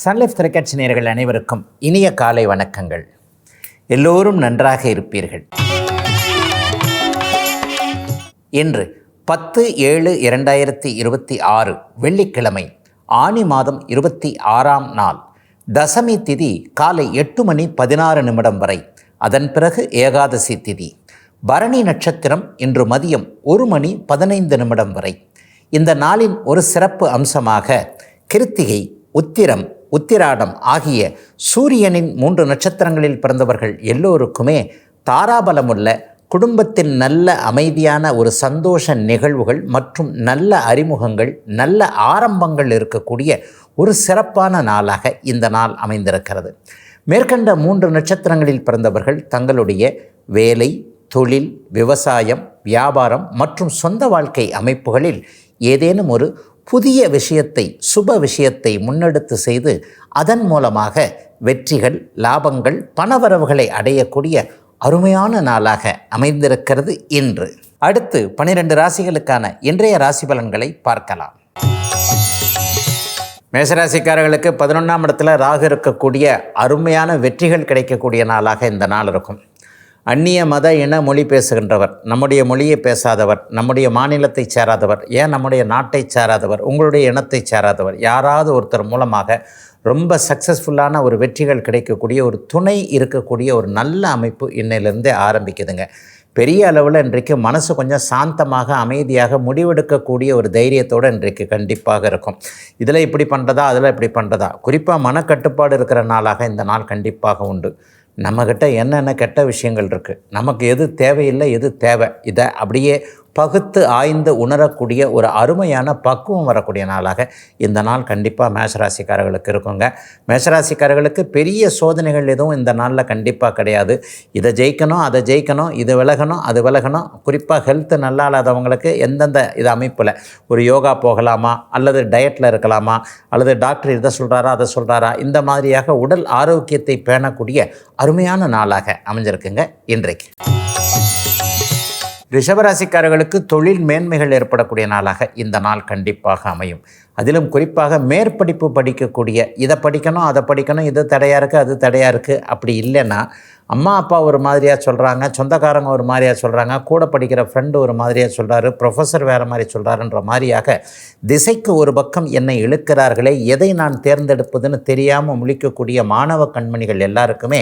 Sun Life தொலைக்காட்சி நேயர்கள் அனைவருக்கும் இனிய காலை வணக்கங்கள். எல்லோரும் நன்றாக இருப்பீர்கள். இன்று 10/7/2026 வெள்ளிக்கிழமை, ஆனி மாதம் 26ஆம் நாள், தசமி திதி காலை 8:16 வரை. அதன் பிறகு ஏகாதசி திதி. பரணி நட்சத்திரம் இன்று மதியம் 1:15 வரை. இந்த நாளின் ஒரு சிறப்பு அம்சமாக கிருத்திகை, உத்திரம், உத்திராடம் ஆகிய சூரியனின் 3 நட்சத்திரங்களில் பிறந்தவர்கள் எல்லோருக்குமே தாராபலமுள்ள, குடும்பத்தில் நல்ல அமைதியான ஒரு சந்தோஷ நிகழ்வுகள் மற்றும் நல்ல அறிமுகங்கள், நல்ல ஆரம்பங்கள் இருக்கக்கூடிய ஒரு சிறப்பான நாளாக இந்த நாள் அமைந்திருக்கிறது. மேற்கண்ட 3 நட்சத்திரங்களில் பிறந்தவர்கள் தங்களுடைய வேலை, தொழில், விவசாயம், வியாபாரம் மற்றும் சொந்த வாழ்க்கை அமைப்புகளில் ஏதேனும் ஒரு புதிய விஷயத்தை, சுப விஷயத்தை முன்னெடுத்து செய்து அதன் மூலமாக வெற்றிகள், லாபங்கள், பணவரவுகளை அடையக்கூடிய அருமையான நாளாக அமைந்திருக்கிறது இன்று. அடுத்து 12 ராசிகளுக்கான இன்றைய ராசி பலன்களை பார்க்கலாம். மேஷராசிக்காரர்களுக்கு 11ஆம் இடத்துல ராகு இருக்கக்கூடிய அருமையான வெற்றிகள் கிடைக்கக்கூடிய நாளாக இந்த நாள் இருக்கும். அந்நிய மத இன மொழி பேசுகின்றவர், நம்முடைய மொழியை பேசாதவர், நம்முடைய மாநிலத்தை சேராதவர், ஏன் நம்முடைய நாட்டை சேராதவர், உங்களுடைய இனத்தை சேராதவர், யாராவது ஒருத்தர் மூலமாக ரொம்ப சக்ஸஸ்ஃபுல்லான ஒரு வெற்றிகள் கிடைக்கக்கூடிய ஒரு துணை இருக்கக்கூடிய ஒரு நல்ல அமைப்பு இன்னையிலேருந்தே ஆரம்பிக்குதுங்க. பெரிய அளவில் இன்றைக்கு மனசு கொஞ்சம் சாந்தமாக, அமைதியாக முடிவெடுக்கக்கூடிய ஒரு தைரியத்தோடு இன்றைக்கு கண்டிப்பாக இருக்கும். இதில் இப்படி பண்ணுறதா, அதில் இப்படி பண்ணுறதா, குறிப்பாக மனக்கட்டுப்பாடு இருக்கிற நாளாக இந்த நாள் கண்டிப்பாக உண்டு. நம்மக்கிட்ட என்னென்ன கெட்ட விஷயங்கள் இருக்குது, நமக்கு எது தேவையில்லை, எது தேவை, இதை அப்படியே பகுத்து ஆய்ந்து உணரக்கூடிய ஒரு அருமையான பக்குவம் வரக்கூடிய நாளாக இந்த நாள் கண்டிப்பாக மேஷராசிக்காரர்களுக்கு இருக்குங்க. மேஷராசிக்காரர்களுக்கு பெரிய சோதனைகள் எதுவும் இந்த நாளில் கண்டிப்பாக கிடையாது. இதை ஜெயிக்கணும், அதை ஜெயிக்கணும், இது விலகணும், அது விலகணும். குறிப்பாக ஹெல்த்து நல்லா இல்லாதவங்களுக்கு எந்தெந்த இது அமைப்பில் ஒரு யோகா போகலாமா, அல்லது டயட்டில் இருக்கலாமா, அல்லது டாக்டர் இதை சொல்கிறாரா, அதை சொல்கிறாரா, இந்த மாதிரியாக உடல் ஆரோக்கியத்தை பேணக்கூடிய அருமையான நாளாக அமைஞ்சிருக்குங்க இன்றைக்கு. ரிஷபராசிக்காரர்களுக்கு தொழில் மேன்மைகள் ஏற்படக்கூடிய நாளாக இந்த நாள் கண்டிப்பாக அமையும். அதிலும் குறிப்பாக மேற்படிப்பு படிக்கக்கூடிய, இதை படிக்கணும், அதை படிக்கணும், இது தடையாக இருக்குது, அது தடையாக இருக்குது, அப்படி இல்லைன்னா அம்மா அப்பா ஒரு மாதிரியாக சொல்கிறாங்க, சொந்தக்காரங்க ஒரு மாதிரியாக சொல்கிறாங்க, கூட படிக்கிற ஃப்ரெண்டு ஒரு மாதிரியாக சொல்கிறாரு, ப்ரொஃபஸர் வேறு மாதிரி சொல்கிறாருன்ற மாதிரியாக திசைக்கு ஒரு பக்கம் என்னை இழுக்கிறார்களே, எதை நான் தேர்ந்தெடுப்பதுன்னு தெரியாமல் முழிக்கக்கூடிய மாணவ கண்மணிகள் எல்லாருக்குமே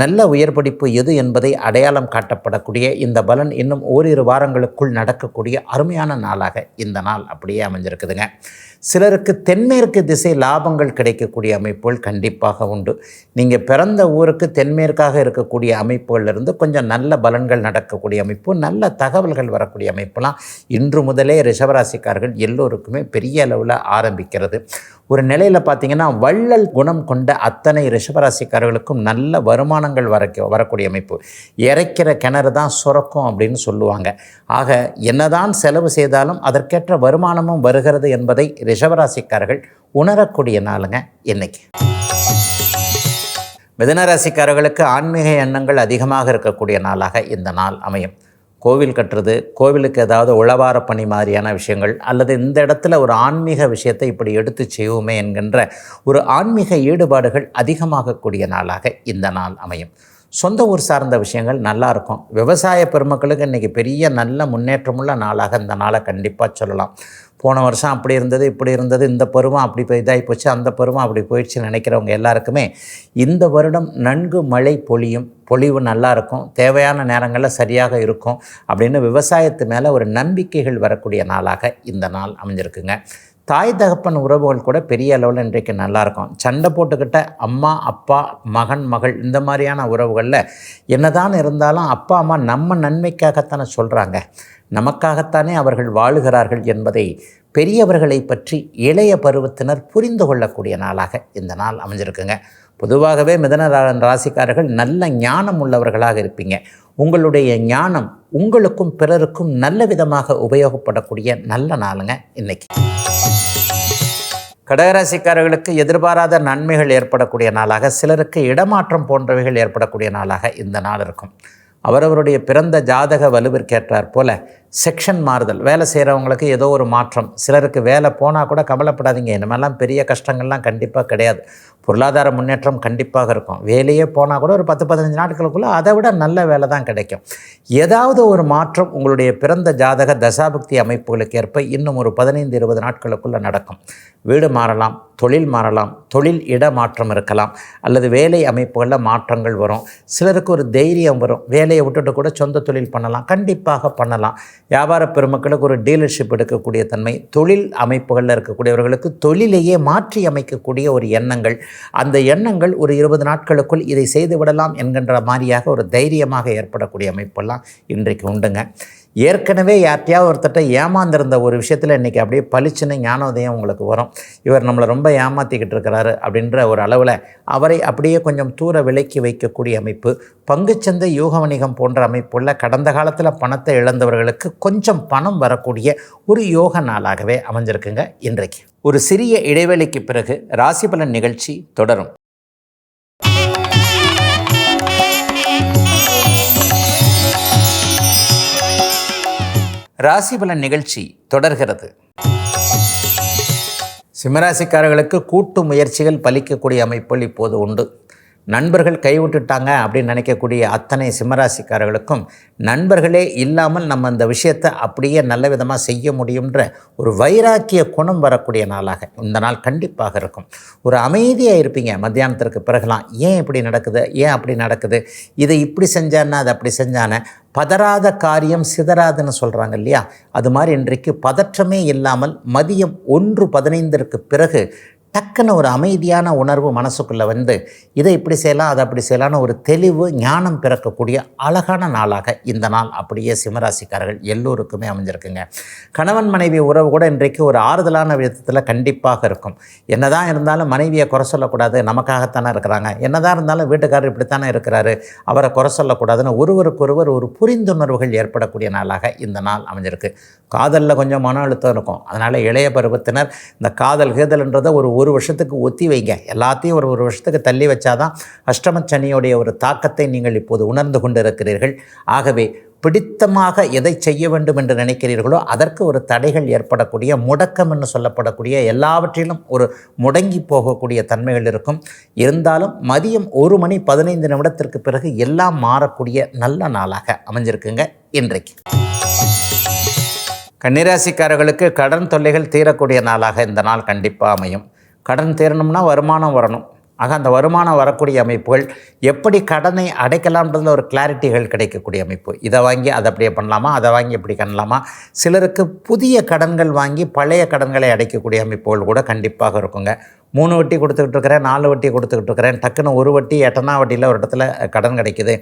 நல்ல உயர்படிப்பு எது என்பதை அடையாளம் காட்டப்படக்கூடிய இந்த பலன் இன்னும் ஓரிரு வாரங்களுக்குள் நடக்கக்கூடிய அருமையான நாளாக இந்த நாள் அப்படியே அமைஞ்சிருக்குதுங்க. சிலருக்கு தென்மேற்கு திசை லாபங்கள் கிடைக்கக்கூடிய அமைப்புகள் கண்டிப்பாக உண்டு. நீங்கள் பிறந்த ஊருக்கு தென்மேற்காக இருக்கக்கூடிய அமைப்புகளிலிருந்து கொஞ்சம் நல்ல பலன்கள் நடக்கக்கூடிய அமைப்பு, நல்ல தகவல்கள் வரக்கூடிய அமைப்புலாம் இன்று முதலே ரிஷபராசிக்காரர்கள் எல்லோருக்குமே பெரிய அளவில் ஆரம்பிக்கிறது. ஒரு நிலையில் பார்த்திங்கன்னா வள்ளல் குணம் கொண்ட அத்தனை ரிஷபராசிக்காரர்களுக்கும் நல்ல வருமானங்கள் வரக்கூடிய அமைப்பு. இறைக்கிற கிணறு தான் சுரக்கும் அப்படின்னு சொல்லுவாங்க. ஆக என்னதான் செலவு செய்தாலும் அதற்கேற்ற வருமானமும் வருகிறது என்பதை ரிஷபராசிக்காரர்கள் உணரக்கூடிய நாளுங்க இன்னைக்கு. மிதுனராசிக்காரர்களுக்கு ஆன்மீக எண்ணங்கள் அதிகமாக இருக்கக்கூடிய நாளாக இந்த நாள் அமையும். கோவில் கட்டுறது, கோவிலுக்கு ஏதாவது உழவார பணி மாதிரியான விஷயங்கள், அல்லது இந்த இடத்துல ஒரு ஆன்மீக விஷயத்தை இப்படி எடுத்து செய்வோமே என்கின்ற ஒரு ஆன்மீக ஈடுபாடுகள் அதிகமாகக்கூடிய நாளாக இந்த நாள் அமையும். சொந்த ஊர் சார்ந்த விஷயங்கள் நல்லாயிருக்கும். விவசாய பெருமக்களுக்கு இன்றைக்கி பெரிய நல்ல முன்னேற்றமுள்ள நாளாக இந்த நாளை கண்டிப்பாக சொல்லலாம். போன வருஷம் அப்படி இருந்தது, இப்படி இருந்தது, இந்த பருவம் அப்படி இதாகி போச்சு, அந்த பருவம் அப்படி போயிடுச்சுன்னு நினைக்கிறவங்க எல்லாருக்குமே இந்த வருடம் நன்கு மழை பொழிவு நல்லாயிருக்கும், தேவையான நேரங்களில் சரியாக இருக்கும் அப்படின்னு விவசாயத்து மேலே ஒரு நம்பிக்கைகள் வரக்கூடிய நாளாக இந்த நாள் அமைஞ்சிருக்குங்க. தாய் தகப்பன் உறவுகள் கூட பெரிய அளவில் இன்றைக்கு நல்லாயிருக்கும். சண்டை போட்டுக்கிட்ட அம்மா அப்பா, மகன் மகள், இந்த மாதிரியான உறவுகளில் என்னதான் இருந்தாலும் அப்பா அம்மா நம்ம நன்மைக்காகத்தானே சொல்கிறாங்க, நமக்காகத்தானே அவர்கள் வாழுகிறார்கள் என்பதை பெரியவர்களை பற்றி இளைய பருவத்தினர் புரிந்து கொள்ளக்கூடிய நாளாக இந்த நாள் அமைஞ்சிருக்குங்க. பொதுவாகவே மிதுன ராசிக்காரர்கள் நல்ல ஞானம் உள்ளவர்களாக இருப்பீங்க. உங்களுடைய ஞானம் உங்களுக்கும் பிறருக்கும் நல்ல விதமாக உபயோகப்படக்கூடிய நல்ல நாளுங்க இன்னைக்கு. கடகராசிக்காரர்களுக்கு எதிர்பாராத நன்மைகள் ஏற்படக்கூடிய நாளாக, சிலருக்கு இடமாற்றம் போன்றவைகள் ஏற்படக்கூடிய நாளாக இந்த நாள் இருக்கும். அவரவருடைய பிறந்த ஜாதக வலுவிற்கேற்றார் போல செக்ஷன் மாறுதல், வேலை செய்கிறவங்களுக்கு ஏதோ ஒரு மாற்றம், சிலருக்கு வேலை போனால் கூட கவலைப்படாதீங்க, இனிமேலாம் பெரிய கஷ்டங்கள்லாம் கண்டிப்பாக கிடையாது. பொருளாதார முன்னேற்றம் கண்டிப்பாக இருக்கும். வேலையே போனால் கூட ஒரு 10-15 நாட்களுக்குள்ளே அதை விட நல்ல வேலை தான் கிடைக்கும். ஏதாவது ஒரு மாற்றம் உங்களுடைய பிறந்த ஜாதக தசாபக்தி அமைப்புகளுக்கு ஏற்ப இன்னும் ஒரு 15-20 நாட்களுக்குள்ளே நடக்கும். வீடு மாறலாம், தொழில் மாறலாம், தொழில் இட மாற்றம் இருக்கலாம், அல்லது வேலை அமைப்புகளில் மாற்றங்கள் வரும். சிலருக்கு ஒரு தைரியம் வரும், வேலையை விட்டுட்டு கூட சொந்த தொழில் பண்ணலாம், கண்டிப்பாக பண்ணலாம். வியாபார பெருமக்களுக்கு ஒரு டீலர்ஷிப் எடுக்கக்கூடிய தன்மை, தொழில் அமைப்புகளில் இருக்கக்கூடியவர்களுக்கு தொழிலையே மாற்றி அமைக்கக்கூடிய ஒரு எண்ணங்கள், அந்த எண்ணங்கள் ஒரு 20 நாட்களுக்குள் இதை செய்து விடலாம் என்கின்ற மாதிரியாக ஒரு தைரியமாக ஏற்படக்கூடிய அமைப்பெல்லாம் இன்றைக்கு உண்டுங்க. ஏற்கனவே யார்ட்டையாவது ஒருத்தட்ட ஏமாந்திருந்த ஒரு விஷயத்தில் இன்றைக்கி அப்படியே பளிச்சுன்னு ஞானோதயம் உங்களுக்கு வரும். இவர் நம்மளை ரொம்ப ஏமாற்றிக்கிட்டு இருக்கிறாரு அப்படின்ற ஒரு அளவில் அவரை அப்படியே கொஞ்சம் தூர விலக்கி வைக்கக்கூடிய அமைப்பு, பங்குச்சந்தை யூக வணிகம் போன்ற அமைப்புள்ள கடந்த காலத்தில் பணத்தை இழந்தவர்களுக்கு கொஞ்சம் பணம் வரக்கூடிய ஒரு யோக நாளாகவே அமைஞ்சிருக்குங்க இன்றைக்கு. ஒரு சிறிய இடைவெளிக்கு பிறகு ராசி பலன் நிகழ்ச்சி தொடரும். ராசி பலன் நிகழ்ச்சி தொடர்கிறது. சிம்மராசிக்காரர்களுக்கு கூட்டு முயற்சிகள் பலிக்கக்கூடிய அமைப்புகள் இப்போது உண்டு. நண்பர்கள் கைவிட்டுட்டாங்க அப்படின்னு நினைக்கக்கூடிய அத்தனை சிம்மராசிக்காரர்களுக்கும் நண்பர்களே இல்லாமல் நம்ம இந்த விஷயத்தை அப்படியே நல்ல விதமாக செய்ய முடியுன்ற ஒரு வைராக்கிய குணம் வரக்கூடிய நாளாக இந்த நாள் கண்டிப்பாக இருக்கும். ஒரு அமைதியாக இருப்பீங்க. மத்தியானத்திற்கு பிறகுலாம் ஏன் இப்படி நடக்குது, ஏன் அப்படி நடக்குது, இதை இப்படி செஞ்சானே அது அப்படி செஞ்சானே, பதறாத காரியம் சிதறாதுன்னு சொல்கிறாங்க இல்லையா, அது மாதிரி இன்றைக்கு பதற்றமே இல்லாமல் மதியம் 1:15 பிறகு டக்குன்னு ஒரு அமைதியான உணர்வு மனசுக்குள்ளே வந்து இதை இப்படி செய்யலாம் அதை அப்படி செய்யலான்னு ஒரு தெளிவு ஞானம் பிறக்கக்கூடிய அழகான நாளாக இந்த நாள் அப்படியே சிம்மராசிக்காரர்கள் எல்லோருக்குமே அமைஞ்சிருக்குங்க. கணவன் மனைவி உறவு கூட இன்றைக்கு ஒரு ஆறுதலான விதத்தில் கண்டிப்பாக இருக்கும். என்னதான் இருந்தாலும் மனைவியை குறை சொல்லக்கூடாது, நமக்காகத்தானே இருக்கிறாங்க, என்னதான் இருந்தாலும் வீட்டுக்காரர் இப்படித்தானே இருக்கிறாரு, அவரை குறை சொல்லக்கூடாதுன்னு ஒருவருக்கொருவர் ஒரு புரிந்துணர்வுகள் ஏற்படக்கூடிய நாளாக இந்த நாள் அமைஞ்சிருக்கு. காதலில் கொஞ்சம் மன அழுத்தம் இருக்கும். அதனால் இளைய பருவத்தினர் இந்த காதல் கீதல்ன்றதை ஒரு வருஷத்துக்கு ஒத்தி வைங்க. எல்லாத்தையும் ஒரு வருஷத்துக்கு தள்ளி வச்சாதான் அஷ்டமச்சனியுடைய ஒரு தாக்கத்தை நீங்கள் இப்போது உணர்ந்து கொண்டு இருக்கிறீர்கள். ஆகவே பிடித்தமாக எதை செய்ய வேண்டும் என்று நினைக்கிறீர்களோ அதற்கு ஒரு தடைகள் ஏற்படக்கூடிய, முடக்கம் என்று சொல்லப்படக்கூடிய, எல்லாவற்றிலும் ஒரு முடங்கி போகக்கூடிய தன்மைகள் இருக்கும். இருந்தாலும் மதியம் 1:15 பிறகு எல்லாம் மாறக்கூடிய நல்ல நாளாக அமைஞ்சிருக்குங்க இன்றைக்கு. கன்னிராசிக்காரர்களுக்கு கடன் தொல்லைகள் தீரக்கூடிய நாளாக இந்த நாள் கண்டிப்பாக அமையும். கடன் தீரணும்னா வருமானம் வரணும். ஆக அந்த வருமானம் வரக்கூடிய அமைப்புகள், எப்படி கடனை அடைக்கலாம்ன்றதில் ஒரு கிளாரிட்டிகள் கிடைக்கக்கூடிய அமைப்பு. இதை வாங்கி அதை அப்படியே பண்ணலாமா, அதை வாங்கி இப்படி பண்ணலாமா, சிலருக்கு புதிய கடன்கள் வாங்கி பழைய கடன்களை அடைக்கக்கூடிய அமைப்புகள் கூட கண்டிப்பாக இருக்குங்க. 3 வட்டி கொடுத்துக்கிட்டு இருக்கிறேன், 4 வட்டி கொடுத்துக்கிட்டு இருக்கிறேன், டக்குன்னு ஒரு வட்டி 8ஆம் வட்டியில் ஒரு இடத்துல கடன் கிடைக்குது,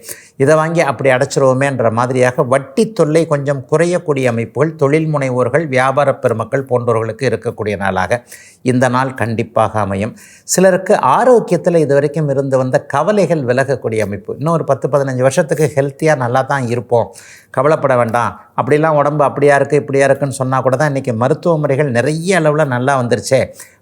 இதை வாங்கி அப்படி அடைச்சிருவோமேன்ற மாதிரியாக வட்டி தொல்லை கொஞ்சம் குறையக்கூடிய அமைப்புகள் தொழில் முனைவோர்கள், வியாபார பெருமக்கள் போன்றவர்களுக்கு இருக்கக்கூடிய நாளாக இந்த நாள் கண்டிப்பாக அமையும். சிலருக்கு ஆரோக்கியத்தில் இதுவரைக்கும் இருந்து வந்த கவலைகள் விலகக்கூடிய அமைப்பு. இன்னும் ஒரு 10-15 வருஷத்துக்கு ஹெல்த்தியாக நல்லா தான் இருப்போம், கவலைப்பட வேண்டாம், அப்படிலாம் உடம்பு அப்படியா இருக்குது இப்படியா இருக்குன்னு சொன்னால் கூட தான் இன்றைக்கி மருத்துவ முறைகள் நிறைய அளவில் நல்லா வந்துருச்சே.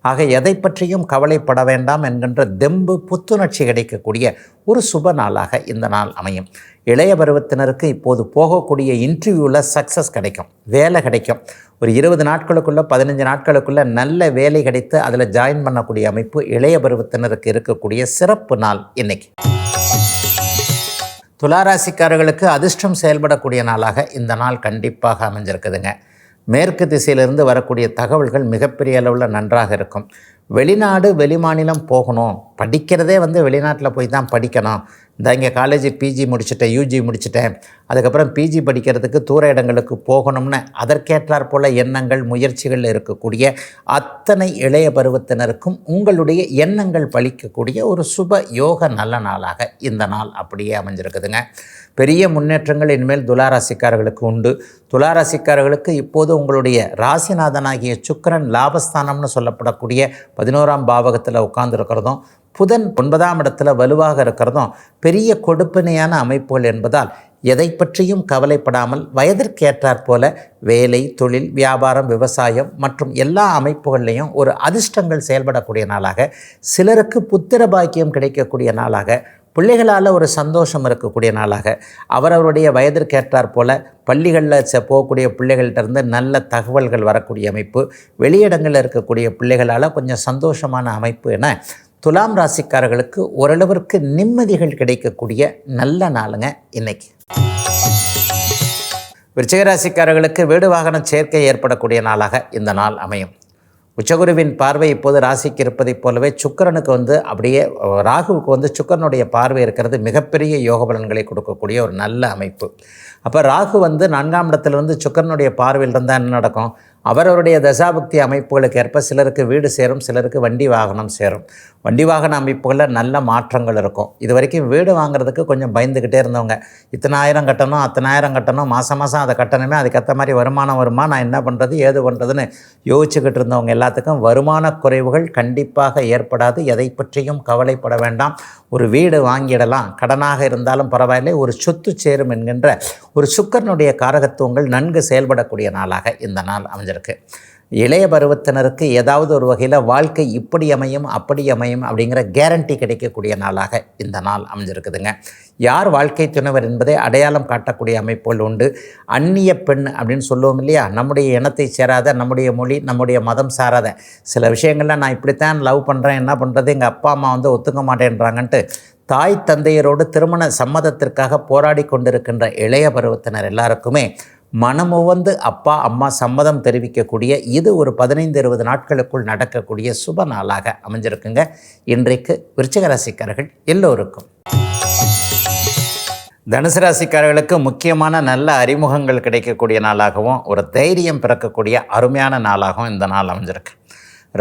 ஆக எதை பற்றியும் கவலைப்பட வேண்டாம் என்கின்ற தெம்பு புத்துணர்ச்சி கிடைக்கக்கூடிய ஒரு சுப நாளாக இந்த நாள் அமையும். இளைய பருவத்தினருக்கு இப்போது போகக்கூடிய இன்டர்வியூவில் சக்ஸஸ் கிடைக்கும், வேலை கிடைக்கும். ஒரு 20 நாட்களுக்குள்ளே 15 நாட்களுக்குள்ளே நல்ல வேலை கிடைத்து அதில் ஜாயின் பண்ணக்கூடிய அமைப்பு இளைய பருவத்தினருக்கு இருக்கக்கூடிய சிறப்பு நாள் இன்னைக்கு. துளாராசிக்காரர்களுக்கு அதிர்ஷ்டம் செயல்படக்கூடிய நாளாக இந்த நாள் கண்டிப்பாக அமைஞ்சிருக்குதுங்க. மேற்கு திசையிலிருந்து வரக்கூடிய தகவல்கள் மிகப்பெரிய அளவில் நன்றாக இருக்கும். வெளிநாடு வெளிமாநிலம் போகணும், படிக்கிறதே வெளிநாட்டில் போய் தான் படிக்கணும், இங்கே காலேஜ் பிஜி முடிச்சுட்டேன், யூஜி முடிச்சுட்டேன், அதுக்கப்புறம் பிஜி படிக்கிறதுக்கு தூர இடங்களுக்கு போகணும்னு அதற்கேற்றாற் போல் எண்ணங்கள் முயற்சிகள் இருக்கக்கூடிய அத்தனை இளைய பருவத்தினருக்கும் உங்களுடைய எண்ணங்கள் பலிக்கக்கூடிய ஒரு சுப யோக நல்ல நாளாக இந்த நாள் அப்படியே அமைஞ்சிருக்குதுங்க. பெரிய முன்னேற்றங்கள் இனிமேல் துளாராசிக்காரர்களுக்கு உண்டு. துளாராசிக்காரர்களுக்கு இப்போது உங்களுடைய ராசிநாதனாகிய சுக்கிரன் லாபஸ்தானம்னு சொல்லப்படக்கூடிய 11ஆம் பாவகத்தில் உட்கார்ந்துருக்கிறதும், புதன் 9ஆம் இடத்துல வலுவாக இருக்கிறதும் பெரிய கொடுப்பினையான அமைப்புகள் என்பதால் எதை பற்றியும் கவலைப்படாமல் வயதிற்கேற்றாற் போல வேலை, தொழில், வியாபாரம், விவசாயம் மற்றும் எல்லா அமைப்புகள்லேயும் ஒரு அதிர்ஷ்டங்கள் செயல்படக்கூடிய நாளாக, சிலருக்கு புத்திர பாக்கியம் கிடைக்கக்கூடிய நாளாக, பிள்ளைகளால் ஒரு சந்தோஷம் இருக்கக்கூடிய நாளாக, அவரவருடைய வயதிற்கேற்றாற் போல் பள்ளிகளில் போகக்கூடிய பிள்ளைகள்கிட்ட இருந்து நல்ல தகவல்கள் வரக்கூடிய அமைப்பு, வெளியிடங்களில் இருக்கக்கூடிய பிள்ளைகளால் கொஞ்சம் சந்தோஷமான அமைப்பு என துலாம் ராசிக்காரர்களுக்கு ஓரளவிற்கு நிம்மதிகள் கிடைக்கக்கூடிய நல்ல நாளுங்க இன்னைக்கு. விருச்சிக ராசிக்காரர்களுக்கு வீடு வாகன சேர்க்கை ஏற்படக்கூடிய நாளாக இந்த நாள் அமையும். உச்சகுருவின் பார்வை இப்போது ராசிக்கு இருப்பதைப் போலவே சுக்கிரனுக்கு அப்படியே ராகுவுக்கு சுக்கிரனுடைய பார்வை இருக்கிறது மிகப்பெரிய யோக பலன்களை கொடுக்கக்கூடிய ஒரு நல்ல அமைப்பு. அப்போ ராகு 4ஆம் இடத்துலேருந்து சுக்கிரனுடைய பார்வையில் இருந்தால் என்ன நடக்கும்? அவரவருடைய தசாபக்தி அமைப்புகளுக்கு ஏற்ப சிலருக்கு வீடு சேரும், சிலருக்கு வண்டி வாகனம் சேரும். வண்டி வாகன அமைப்புகளில் நல்ல மாற்றங்கள் இருக்கும். இது வரைக்கும் வீடு வாங்குறதுக்கு கொஞ்சம் பயந்துக்கிட்டே இருந்தவங்க, இத்தனாயிரம் கட்டணும், அத்தனாயிரம் கட்டணும், மாதம் அதை கட்டணுமே, அதுக்கேற்ற மாதிரி வருமானம் வருமா, நான் என்ன பண்ணுறது ஏது பண்ணுறதுன்னு யோசிச்சுக்கிட்டு இருந்தவங்க எல்லாத்துக்கும் வருமான குறைவுகள் கண்டிப்பாக ஏற்படாது. எதை பற்றியும் கவலைப்பட வேண்டாம். ஒரு வீடு வாங்கிடலாம், கடனாக இருந்தாலும் பரவாயில்லை, ஒரு சொத்து சேரும் என்கின்ற ஒரு சுக்கிரனுடைய காரகத்துவங்கள் நன்கு செயல்படக்கூடிய நாளாக இந்த நாள் அமைஞ்சிருக்கு. இளைய பருவத்தினருக்கு ஏதாவது ஒரு வகையில் வாழ்க்கை இப்படி அமையும் அப்படி அமையும் அப்படிங்கிற கேரண்டி கிடைக்கக்கூடிய நாளாக இந்த நாள் அமைஞ்சிருக்குதுங்க. யார் வாழ்க்கை துணைவர் என்பதை அடையாளம் காட்டக்கூடிய அமைப்புகள் உண்டு. அந்நிய பெண் அப்படின்னு சொல்லுவோம் இல்லையா, நம்முடைய இனத்தை சேராத, நம்முடைய மொழி, நம்முடைய மதம் சாராத சில விஷயங்கள்லாம் நான் இப்படித்தான் லவ் பண்ணுறேன், என்ன பண்ணுறது, எங்கள் அப்பா அம்மா ஒத்துக்க மாட்டேன்றாங்கன்ட்டு தாய் தந்தையரோடு திருமண சம்மதத்திற்காக போராடி கொண்டிருக்கின்ற இளைய பருவத்தினர் எல்லாருக்குமே மனமுவந்து அப்பா அம்மா சம்மதம் தெரிவிக்கக்கூடிய இது ஒரு 15-20 நாட்களுக்குள் நடக்கக்கூடிய சுப நாளாக அமைஞ்சிருக்குங்க இன்றைக்கு விருச்சிக ராசிக்காரர்கள் எல்லோருக்கும். தனுசு ராசிக்காரர்களுக்கு முக்கியமான நல்ல அறிமுகங்கள் கிடைக்கக்கூடிய நாளாகவும் ஒரு தைரியம் பிறக்கக்கூடிய அருமையான நாளாகவும் இந்த நாள் அமைஞ்சிருக்கு.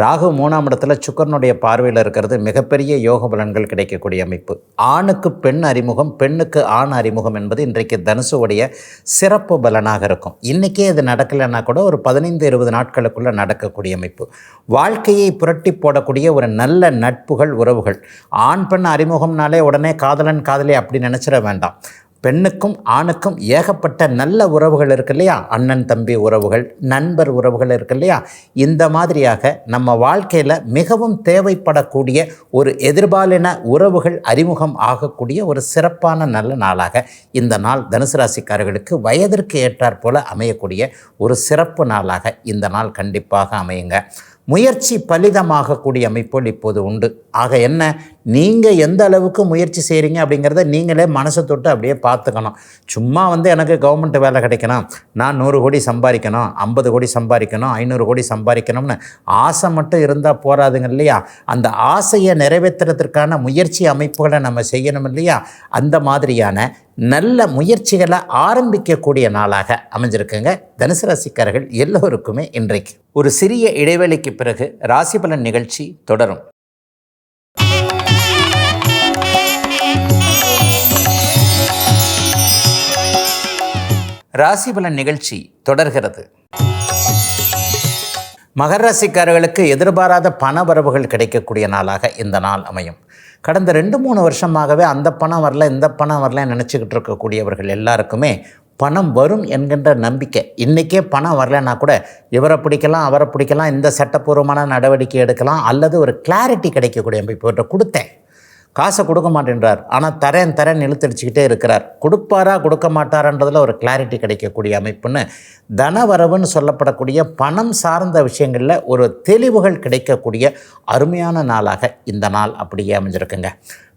ராகு 3ஆம் இடத்துல சுக்கிரனுடைய பார்வையில் இருக்கிறது மிகப்பெரிய யோக பலன்கள் கிடைக்கக்கூடிய அமைப்பு. ஆணுக்கு பெண் அறிமுகம், பெண்ணுக்கு ஆண் அறிமுகம் என்பது இன்றைக்கு தனுசுடைய சிறப்பு பலனாக இருக்கும். இன்றைக்கே இது நடக்கலைன்னா கூட ஒரு 15-20 நாட்களுக்குள்ளே நடக்கக்கூடிய அமைப்பு. வாழ்க்கையை புரட்டி போடக்கூடிய ஒரு நல்ல நட்புகள், உறவுகள். ஆண் பெண் அறிமுகம்னாலே உடனே காதலன் காதலி அப்படி நினச்சிட வேண்டாம். பெண்ணுக்கும் ஆணுக்கும் ஏகப்பட்ட நல்ல உறவுகள் இருக்கு இல்லையா, அண்ணன் தம்பி உறவுகள், நண்பர் உறவுகள் இருக்கு இல்லையா, இந்த மாதிரியாக நம்ம வாழ்க்கையில் மிகவும் தேவைப்படக்கூடிய ஒரு எதிர்பாலின உறவுகள் அறிமுகம் ஆகக்கூடிய ஒரு சிறப்பான நல்ல நாளாக இந்த நாள் தனுசு ராசிக்காரர்களுக்கு வயதிற்கு ஏற்றாற் போல அமையக்கூடிய ஒரு சிறப்பு நாளாக இந்த நாள் கண்டிப்பாக அமையுங்க. முயற்சி பலிதமாகக்கூடிய அமைப்புகள் இப்போது உண்டு. ஆக என்ன, நீங்கள் எந்த அளவுக்கு முயற்சி செய்கிறீங்க அப்படிங்கிறத நீங்களே மனசை தொட்டு அப்படியே பார்த்துக்கணும். சும்மா எனக்கு கவர்மெண்ட் வேலை கிடைக்கணும், நான் 100 கோடி சம்பாதிக்கணும், 50 கோடி சம்பாதிக்கணும், 500 கோடி சம்பாதிக்கணும்னு ஆசை மட்டும் இருந்தால் போகாதுங்க இல்லையா. அந்த ஆசையை நிறைவேற்றுறதுக்கான முயற்சி அமைப்புகளை நம்ம செய்யணும் இல்லையா. அந்த மாதிரியான நல்ல முயற்சிகளை ஆரம்பிக்கக்கூடிய நாளாக அமைஞ்சிருக்குங்க தனுசு ராசிக்காரர்கள் எல்லோருக்குமே இன்றைக்கு. ஒரு சிறிய இடைவெளிக்கு பிறகு ராசி பலன் நிகழ்ச்சி தொடரும். ராசி பலன் நிகழ்ச்சி தொடர்கிறது. மகர ராசிக்காரர்களுக்கு எதிர்பாராத பண வரவுகள் கிடைக்கக்கூடிய நாளாக இந்த நாள் அமையும். கடந்த 2-3 வருஷமாகவே அந்த பணம் வரல, இந்த பணம் வரல நினச்சிக்கிட்டு இருக்கக்கூடியவர்கள் எல்லாருக்குமே பணம் வரும் என்கின்ற நம்பிக்கை. இன்றைக்கே பணம் வரலைன்னா கூட இவரை பிடிக்கலாம், அவரை பிடிக்கலாம், இந்த சட்டப்பூர்வமான நடவடிக்கை எடுக்கலாம், அல்லது ஒரு கிளாரிட்டி கிடைக்கக்கூடிய அமைப்பு. இவர்கிட்ட கொடுத்தேன், காசை கொடுக்க மாட்டேன்றார், ஆனால் தரேன் இழுத்தடிச்சிக்கிட்டே இருக்கிறார், கொடுப்பாரா கொடுக்க மாட்டாரான்றதில் ஒரு கிளாரிட்டி கிடைக்கக்கூடிய அமைப்புன்னு தனவரவுன்னு சொல்லப்படக்கூடிய பணம் சார்ந்த விஷயங்களில் ஒரு தெளிவுகள் கிடைக்கக்கூடிய அருமையான நாளாக இந்த நாள் அப்படியே அமைஞ்சிருக்குங்க.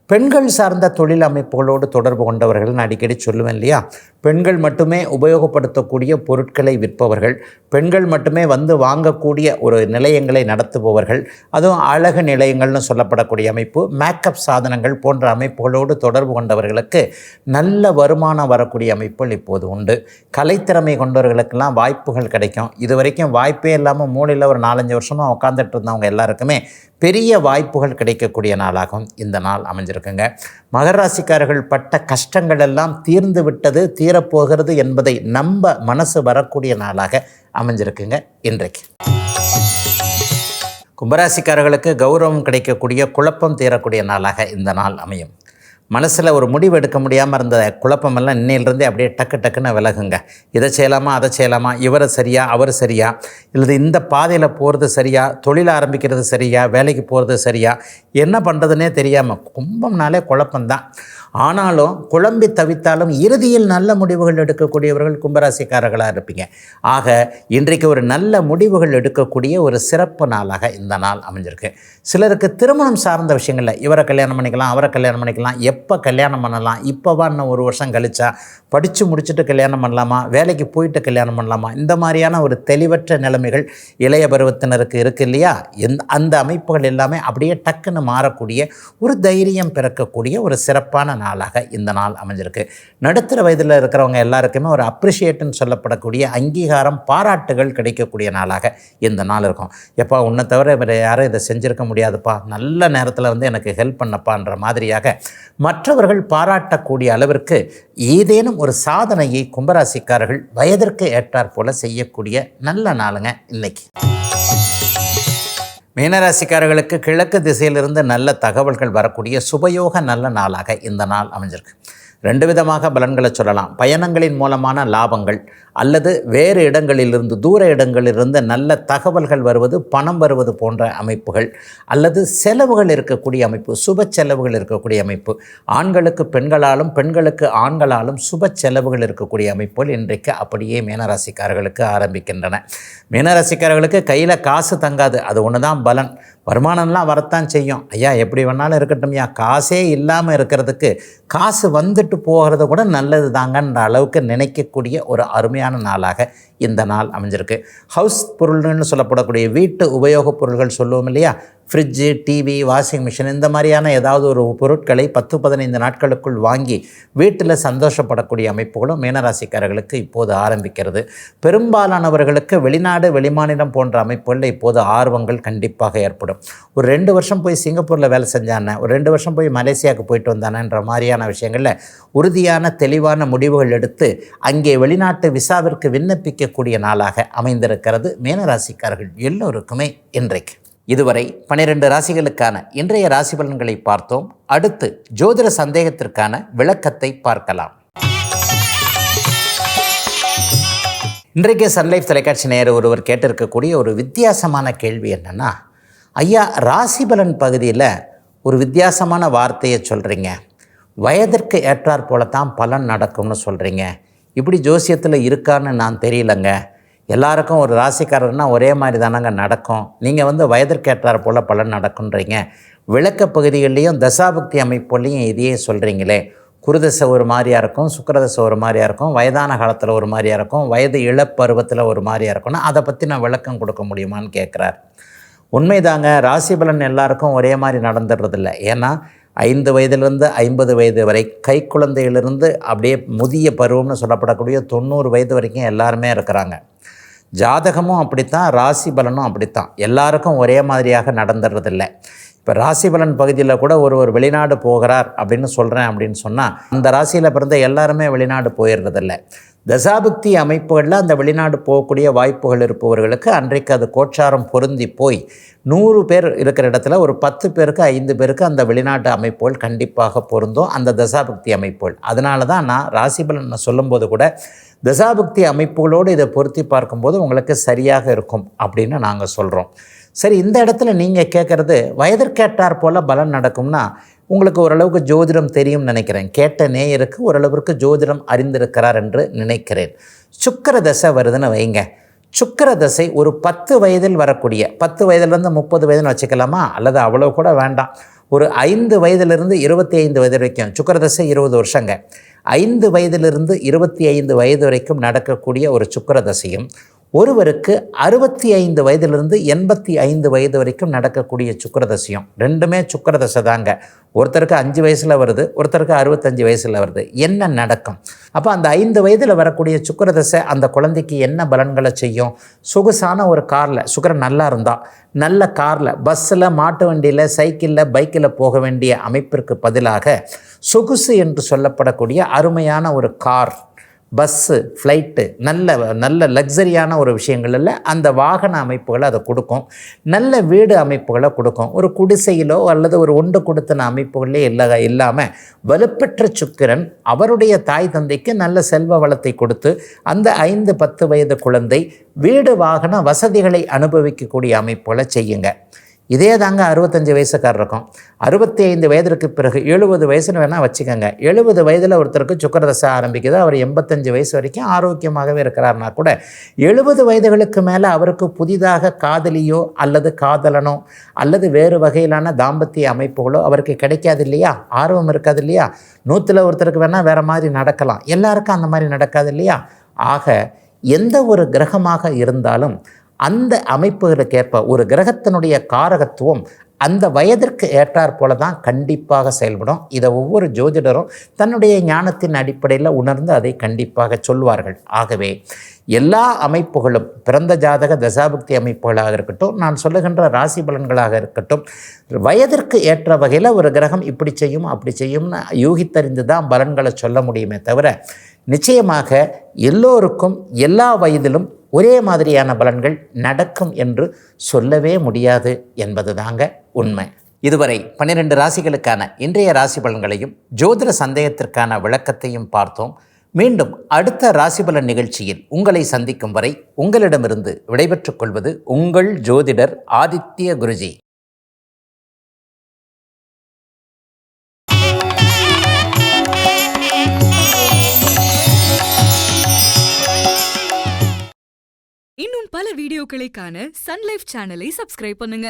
பெண்கள் சார்ந்த தொழில் அமைப்புகளோடு தொடர்பு கொண்டவர்கள் நான் அடிக்கடி சொல்லுவேன் இல்லையா, பெண்கள் மட்டுமே உபயோகப்படுத்தக்கூடிய பொருட்களை விற்பவர்கள், பெண்கள் மட்டுமே வாங்கக்கூடிய ஒரு நிலையங்களை நடத்துபவர்கள், அதுவும் அழகு நிலையங்கள்னு சொல்லப்படக்கூடிய அமைப்பு, மேக்கப் சாதனங்கள் போன்ற அமைப்புகளோடு தொடர்பு கொண்டவர்களுக்கு நல்ல வருமானம் வரக்கூடிய அமைப்புகள் இப்போது உண்டு. கலைத்திறமை கொண்டவர்களுக்கெல்லாம் வாய்ப்புகள் கிடைக்கும். இது வரைக்கும் வாய்ப்பே இல்லாமல் மூலையில் ஒரு 4-5 வருஷமாக உட்காந்துட்டு இருந்தவங்க எல்லாருக்குமே பெரிய வாய்ப்புகள் கிடைக்கக்கூடிய நாளாகவும் இந்த நாள் அமைஞ்சிருக்குங்க. மகர ராசிக்காரர்கள் பட்ட கஷ்டங்கள் எல்லாம் தீர்ந்து விட்டது, தீரப்போகிறது என்பதை நம்ப மனசு வரக்கூடிய நாளாக அமைஞ்சிருக்குங்க இன்றைக்கு. கும்பராசிக்காரர்களுக்கு கௌரவம் கிடைக்கக்கூடிய, குழப்பம் தீரக்கூடிய நாளாக இந்த நாள் அமையும். மனசில் ஒரு முடிவு எடுக்க முடியாமல் இருந்த குழப்பமெல்லாம் இன்னையிலிருந்தே அப்படியே டக்கு டக்குன்னு விலகுங்க. இதை செய்யலாமா, அதை செய்யலாமா, இவரை சரியா, அவர் சரியா, இல்லை இந்த பாதையில் போகிறது சரியா, தொழில் ஆரம்பிக்கிறது சரியா, வேலைக்கு போகிறது சரியா, என்ன பண்ணுறதுனே தெரியாமல் கும்பம்னாலே குழப்பம்தான். ஆனாலும் குழம்பி தவித்தாலும் இறுதியில் நல்ல முடிவுகள் எடுக்கக்கூடியவர்கள் கும்பராசிக்காரர்களாக இருப்பீங்க. ஆக இன்றைக்கு ஒரு நல்ல முடிவுகள் எடுக்கக்கூடிய ஒரு சிறப்பு நாளாக இந்த நாள் அமைஞ்சிருக்கு. சிலருக்கு திருமணம் சார்ந்த விஷயங்களில் இவரை கல்யாணம் பண்ணிக்கலாம், அவரை கல்யாணம் பண்ணிக்கலாம், எப்போ கல்யாணம் பண்ணலாம், இப்போவா இன்னும் ஒரு வருஷம் கழிச்சா, படித்து முடிச்சுட்டு கல்யாணம் பண்ணலாமா, வேலைக்கு போயிட்டு கல்யாணம் பண்ணலாமா, இந்த மாதிரியான ஒரு தெளிவற்ற நிலைமைகள் இளைய பருவத்தினருக்கு இருக்குது இல்லையா? அந்த அமைப்புகள் எல்லாமே அப்படியே டக்குன்னு மாறக்கூடிய ஒரு தைரியம் பிறக்கக்கூடிய ஒரு சிறப்பான நாளாக இந்த நாள் அமைஞ்சிருக்கு. நடுத்தர வயதில் இருக்கிறவங்க எல்லாருக்குமே ஒரு அப்ரிஷியேட்டுன்னு சொல்லப்படக்கூடிய அங்கீகாரம், பாராட்டுகள் கிடைக்கக்கூடிய நாளாக இந்த நாள் இருக்கும். எப்பா உன்னை தவிர வேறு யாரும் இதை செஞ்சுருக்க முடியாதுப்பா, நல்ல நேரத்தில் எனக்கு ஹெல்ப் பண்ணப்பான்ற மாதிரியாக மற்றவர்கள் பாராட்டக்கூடிய அளவிற்கு ஏதேனும் ஒரு சாதனையை கும்பராசிக்காரர்கள் வயதிற்கு ஏற்றாற் போல செய்யக்கூடிய நல்ல நாளுங்க இன்னைக்கு. மீனராசிக்காரர்களுக்கு கிழக்கு திசையிலிருந்து நல்ல தகவல்கள் வரக்கூடிய சுபயோக நல்ல நாளாக இந்த நாள் அமைஞ்சிருக்கு. 2 விதமாக பலன்களை சொல்லலாம். பயணங்களின் மூலமான லாபங்கள் அல்லது வேறு இடங்களிலிருந்து, தூர இடங்களிலிருந்து நல்ல தகவல்கள் வருவது, பணம் வருவது போன்ற அமைப்புகள், அல்லது செலவுகள் இருக்கக்கூடிய அமைப்பு, சுப செலவுகள் இருக்கக்கூடிய அமைப்பு, ஆண்களுக்கு பெண்களாலும் பெண்களுக்கு ஆண்களாலும் சுப செலவுகள் இருக்கக்கூடிய அமைப்புகள் இன்றைக்கு அப்படியே மீனராசிக்காரர்களுக்கு ஆரம்பிக்கின்றன. மீனராசிக்காரர்களுக்கு கையில் காசு தங்காது, அது ஒன்று தான் பலன். வருமானம்லாம் வரத்தான் செய்யும். ஐயா எப்படி வேணாலும் இருக்கட்டும் ஐயா, காசே இல்லாமல் இருக்கிறதுக்கு காசு வந்துட்டு போகிறது கூட நல்லது தாங்கன்ற அளவுக்கு நினைக்கக்கூடிய ஒரு அருமையான நாளாக இந்த நாள் அமைஞ்சிருக்கு. ஹவுஸ் பொருள்னு சொல்லப்படக்கூடிய வீட்டு உபயோகப் பொருள்கள் சொல்லுவோம் இல்லையா, ஃப்ரிட்ஜு, டிவி, வாஷிங் மிஷின், இந்த மாதிரியான ஏதாவது ஒரு பொருட்களை 10-15 நாட்களுக்குள் வாங்கி வீட்டில் சந்தோஷப்படக்கூடிய அமைப்புகளும் மீனராசிக்காரர்களுக்கு இப்போது ஆரம்பிக்கிறது. பெரும்பாலானவர்களுக்கு வெளிநாடு, வெளிமாநிலம் போன்ற அமைப்புகளில் இப்போது ஆர்வங்கள் கண்டிப்பாக ஏற்படும். ஒரு 2 வருஷம் போய் சிங்கப்பூரில் வேலை செஞ்சானே, ஒரு 2 வருஷம் போய் மலேசியாவுக்கு போயிட்டு வந்தானேன்ற மாதிரியான விஷயங்களில் உறுதியான தெளிவான முடிவுகள் எடுத்து அங்கே வெளிநாட்டு விசாவிற்கு விண்ணப்பிக்கக்கூடிய நாளாக அமைந்திருக்கிறது மீனராசிக்காரர்கள் எல்லோருக்குமே இன்றைக்கு. இதுவரை 12 ராசிகளுக்கான இன்றைய ராசி பலன்களை பார்த்தோம். அடுத்து ஜோதிட சந்தேகத்திற்கான விளக்கத்தை பார்க்கலாம். இன்றைக்கு சன்லைஃப் தொலைக்காட்சி நேயர் ஒருவர் கேட்டிருக்கக்கூடிய ஒரு வித்தியாசமான கேள்வி என்னென்னா, ஐயா ராசி பலன் பகுதியில் ஒரு வித்தியாசமான வார்த்தையை சொல்கிறீங்க, வயதிற்கு ஏற்றாற் போல தான் பலன் நடக்கும்னு சொல்கிறீங்க, இப்படி ஜோசியத்தில் இருக்கான்னு நான் தெரியலங்க, எல்லாருக்கும் ஒரு ராசிக்காரர்னால் ஒரே மாதிரி தானங்க நடக்கும், நீங்கள் வயதிற்கேற்றார் போல் பலன் நடக்குன்றீங்க, விளக்க பகுதிகள்லேயும் தசாபக்தி அமைப்புலையும் இதையே சொல்கிறீங்களே, குருதசை ஒரு மாதிரியாக இருக்கும், சுக்கிரதசை ஒரு மாதிரியாக இருக்கும், வயதான காலத்தில் ஒரு மாதிரியாக இருக்கும், வயது இளப்பருவத்தில் ஒரு மாதிரியாக இருக்கும்னா அதை பற்றி நான் விளக்கம் கொடுக்க முடியுமான்னு கேட்குறார். உண்மைதாங்க, ராசி பலன் எல்லாருக்கும் ஒரே மாதிரி நடந்துடுறதில்ல. ஏன்னா 5 வயதிலிருந்து 50 வயது வரை, கை குழந்தையிலிருந்து அப்படியே முதிய பருவம்னு சொல்லப்படக்கூடிய 90 வயது வரைக்கும் எல்லாருமே இருக்கிறாங்க. ஜாதகமும் அப்படித்தான், ராசி பலனும் அப்படித்தான், எல்லாருக்கும் ஒரே மாதிரியாக நடந்துடுறதில்லை. இப்போ ராசி பலன் பகுதியில் கூட ஒரு வெளிநாடு போகிறார் அப்படின்னு சொல்கிறேன் அப்படின்னு சொன்னால் அந்த ராசியில் பிறந்த எல்லாருமே வெளிநாடு போயிடுறதில்லை. தசாபுக்தி அமைப்புகளில் அந்த வெளிநாடு போகக்கூடிய வாய்ப்புகள் இருப்பவர்களுக்கு அன்றைக்கு அது கோச்சாரம் பொருந்தி போய் 100 பேர் இருக்கிற இடத்துல ஒரு 10 பேருக்கு 5 பேருக்கு அந்த வெளிநாட்டு அமைப்புகள் கண்டிப்பாக பொருந்தும், அந்த தசாபுக்தி அமைப்புகள். அதனால தான் நான் ராசி பலன் சொல்லும்போது கூட தசாபுக்தி அமைப்புகளோடு இதை பொருத்தி பார்க்கும்போது உங்களுக்கு சரியாக இருக்கும் அப்படின்னு நாங்கள் சொல்கிறோம். சரி, இந்த இடத்துல நீங்கள் கேட்குறது வயதிற்கேற்றார் போல் பலன் நடக்கும்னா உங்களுக்கு ஓரளவுக்கு ஜோதிடம் தெரியும்னு நினைக்கிறேன். கேட்ட நேயருக்கு ஓரளவுக்கு ஜோதிடம் அறிந்திருக்கிறார் என்று நினைக்கிறேன். சுக்கிர தசை வருதுன்னு வைங்க. சுக்கிர தசை ஒரு 10 வயதில் வரக்கூடிய, 10 வயதிலிருந்து 30 வயதுன்னு வச்சுக்கலாமா, அல்லது அவ்வளோ கூட வேண்டாம், ஒரு 5 வயதிலிருந்து 25 வயது வரைக்கும், சுக்கிர தசை 20 வருஷங்க, 5 வயதிலிருந்து 25 வயது வரைக்கும் நடக்கக்கூடிய ஒரு சுக்கிர தசையும், ஒருவருக்கு 65 வயதிலிருந்து 85 வயது வரைக்கும் நடக்கக்கூடிய சுக்கிரதசையும், ரெண்டுமே சுக்கிரதசை தாங்க. ஒருத்தருக்கு 5 வயசில் வருது, ஒருத்தருக்கு 65 வயசில் வருது. என்ன நடக்கும்? அப்போ அந்த 5 வயதில் வரக்கூடிய சுக்கிரதசை அந்த குழந்தைக்கு என்ன பலன்களை செய்யும்? சொகுசான ஒரு காரில், சுக்கிரன் நல்லா இருந்தால் நல்ல காரில், பஸ்ஸில், மாட்டு வண்டியில், சைக்கிளில், பைக்கில் போக வேண்டிய அமைப்பிற்கு பதிலாக சொகுசு என்று சொல்லப்படக்கூடிய அருமையான ஒரு கார், பஸ்ஸு, ஃப்ளைட்டு, நல்ல நல்ல லக்ஸரியான ஒரு விஷயங்களில் அந்த வாகன அமைப்புகளை அதை கொடுக்கும். நல்ல வீடு அமைப்புகளை கொடுக்கும். ஒரு குடிசையிலோ அல்லது ஒரு ஒன்று கொடுத்தன அமைப்புகளே இல்லாமல் வலுப்பெற்ற சுக்கிரன் அவருடைய தாய் தந்தைக்கு நல்ல செல்வ வளத்தை கொடுத்து அந்த 5-10 வயது குழந்தை வீடு வாகன வசதிகளை அனுபவிக்கக்கூடிய அமைப்புகளை செய்யுங்க. இதே தாங்க 65 வயசுக்காரர் இருக்கும். 65 வயதிற்கு பிறகு 70 வயசுன்னு வேணால் வச்சுக்கோங்க. 70 வயதில் ஒருத்தருக்கு சுக்கிரதசை ஆரம்பிக்குது. அவர் 85 வயசு வரைக்கும் ஆரோக்கியமாகவே இருக்கிறார்னா கூட 70 வயதுகளுக்கு மேலே அவருக்கு புதிதாக காதலியோ அல்லது காதலனோ அல்லது வேறு வகையிலான தாம்பத்திய அமைப்புகளோ அவருக்கு கிடைக்காது இல்லையா? ஆர்வம் இருக்காது இல்லையா? 100ல் ஒருத்தருக்கு வேணால் வேறு மாதிரி நடக்கலாம், எல்லாருக்கும் அந்த மாதிரி நடக்காது இல்லையா? ஆக எந்த ஒரு கிரகமாக இருந்தாலும் அந்த அமைப்புகளுக்கேற்ப ஒரு கிரகத்தினுடைய காரகத்துவம் அந்த வயதிற்கு ஏற்றாற் போல தான் கண்டிப்பாக செயல்படும். இதை ஒவ்வொரு ஜோதிடரும் தன்னுடைய ஞானத்தின் அடிப்படையில் உணர்ந்து அதை கண்டிப்பாக சொல்வார்கள். ஆகவே எல்லா அமைப்புகளும் பிறந்த ஜாதக தசாபுக்தி அமைப்புகளாக இருக்கட்டும், நான் சொல்லுகின்ற ராசி பலன்களாக இருக்கட்டும், வயதிற்கு ஏற்ற வகையில் ஒரு கிரகம் இப்படி செய்யும் அப்படி செய்யும்னு யூகித்தறிந்து தான் பலன்களை சொல்ல முடியுமே தவிர நிச்சயமாக எல்லோருக்கும் எல்லா வயதிலும் ஒரே மாதிரியான பலன்கள் நடக்கும் என்று சொல்லவே முடியாது என்பது தாங்க உண்மை. இதுவரை 12 ராசிகளுக்கான இன்றைய ராசி பலன்களையும் ஜோதிட சந்தேகத்திற்கான விளக்கத்தையும் பார்த்தோம். மீண்டும் அடுத்த ராசிபலன் நிகழ்ச்சியில் உங்களை சந்திக்கும் வரை உங்களிடமிருந்து விடைபெற்றுக் கொள்வது உங்கள் ஜோதிடர் ஆதித்ய குருஜி. இன்னும் பல வீடியோக்களை காண சன் லைஃப் சேனலை சப்ஸ்கிரைப் பண்ணுங்க.